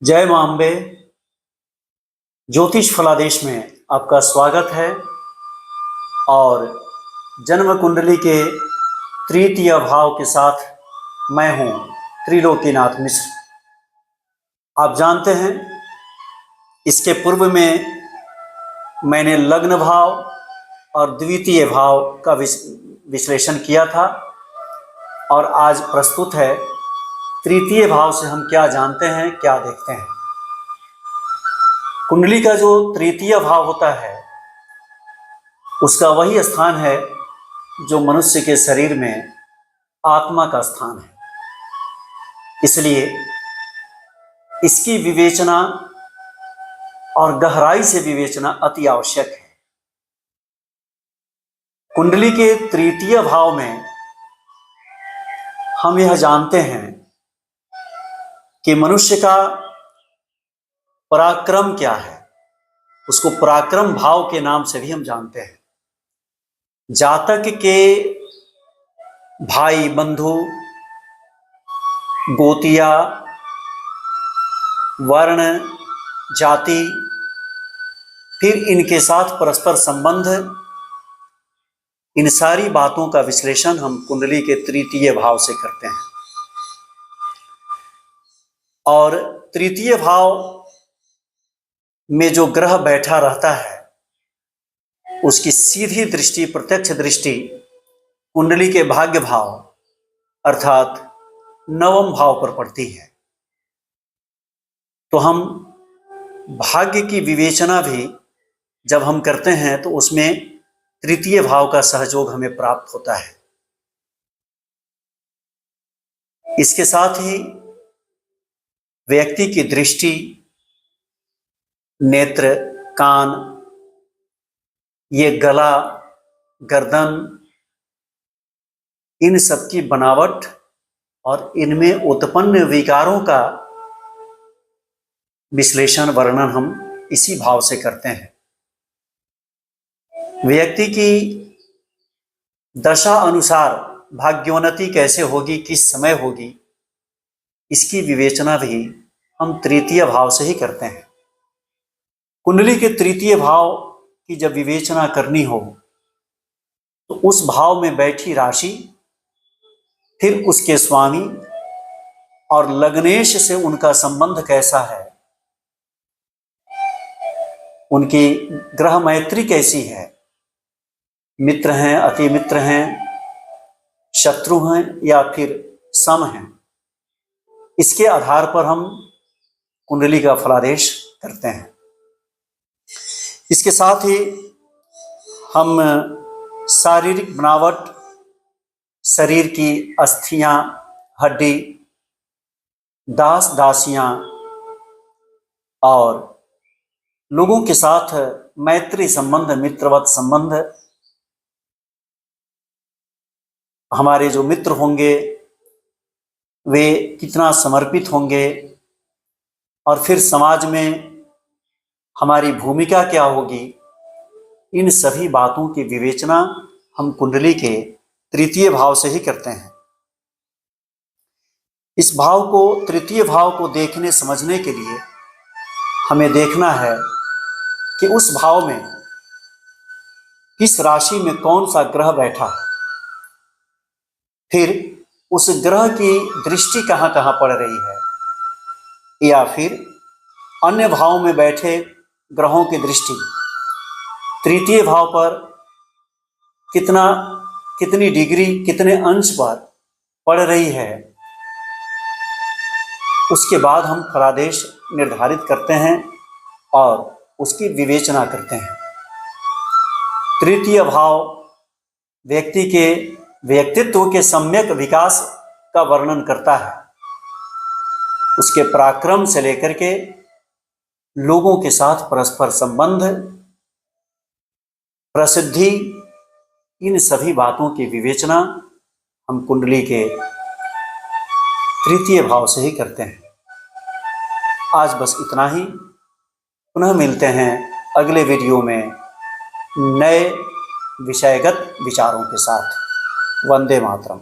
जय मां अम्बे। ज्योतिष फलादेश में आपका स्वागत है। और जन्म कुंडली के तृतीय भाव के साथ मैं हूं त्रिलोकीनाथ मिश्र। आप जानते हैं, इसके पूर्व में मैंने लग्न भाव और द्वितीय भाव का विश्लेषण किया था, और आज प्रस्तुत है तृतीय भाव से हम क्या जानते हैं, क्या देखते हैं। कुंडली का जो तृतीय भाव होता है, उसका वही स्थान है जो मनुष्य के शरीर में आत्मा का स्थान है। इसलिए इसकी विवेचना और गहराई से विवेचना अति आवश्यक है। कुंडली के तृतीय भाव में हम यह जानते हैं कि मनुष्य का पराक्रम क्या है। उसको पराक्रम भाव के नाम से भी हम जानते हैं। जातक के भाई बंधु, गोतिया, वर्ण, जाति, फिर इनके साथ परस्पर संबंध, इन सारी बातों का विश्लेषण हम कुंडली के तृतीय भाव से करते हैं। और तृतीय भाव में जो ग्रह बैठा रहता है, उसकी सीधी दृष्टि, प्रत्यक्ष दृष्टि कुंडली के भाग्य भाव अर्थात नवम भाव पर पड़ती है। तो हम भाग्य की विवेचना भी जब हम करते हैं तो उसमें तृतीय भाव का सहयोग हमें प्राप्त होता है। इसके साथ ही व्यक्ति की दृष्टि, नेत्र, कान, ये गला, गर्दन, इन सब की बनावट और इनमें उत्पन्न विकारों का विश्लेषण, वर्णन हम इसी भाव से करते हैं। व्यक्ति की दशा अनुसार भाग्योन्नति कैसे होगी, किस समय होगी, इसकी विवेचना भी हम तृतीय भाव से ही करते हैं। कुंडली के तृतीय भाव की जब विवेचना करनी हो तो उस भाव में बैठी राशि, फिर उसके स्वामी और लग्नेश से उनका संबंध कैसा है, उनकी ग्रह मैत्री कैसी है, मित्र हैं, अति मित्र हैं, शत्रु हैं या फिर सम हैं, इसके आधार पर हम कुंडली का फलादेश करते हैं। इसके साथ ही हम शारीरिक बनावट, शरीर की अस्थियां, हड्डी, दास दासियां और लोगों के साथ मैत्री संबंध, मित्रवत संबंध, हमारे जो मित्र होंगे वे कितना समर्पित होंगे, और फिर समाज में हमारी भूमिका क्या होगी, इन सभी बातों की विवेचना हम कुंडली के तृतीय भाव से ही करते हैं। इस भाव को, तृतीय भाव को देखने समझने के लिए हमें देखना है कि उस भाव में किस राशि में कौन सा ग्रह बैठा है, फिर उस ग्रह की दृष्टि कहाँ कहाँ पड़ रही है, या फिर अन्य भाव में बैठे ग्रहों की दृष्टि तृतीय भाव पर कितनी डिग्री, कितने अंश पर पड़ रही है, उसके बाद हम फलादेश निर्धारित करते हैं और उसकी विवेचना करते हैं। तृतीय भाव व्यक्ति के व्यक्तित्व के सम्यक विकास का वर्णन करता है। उसके पराक्रम से लेकर के लोगों के साथ परस्पर संबंध, प्रसिद्धि, इन सभी बातों की विवेचना हम कुंडली के तृतीय भाव से ही करते हैं। आज बस इतना ही। पुनः मिलते हैं अगले वीडियो में नए विषयगत विचारों के साथ। वंदे मातरम।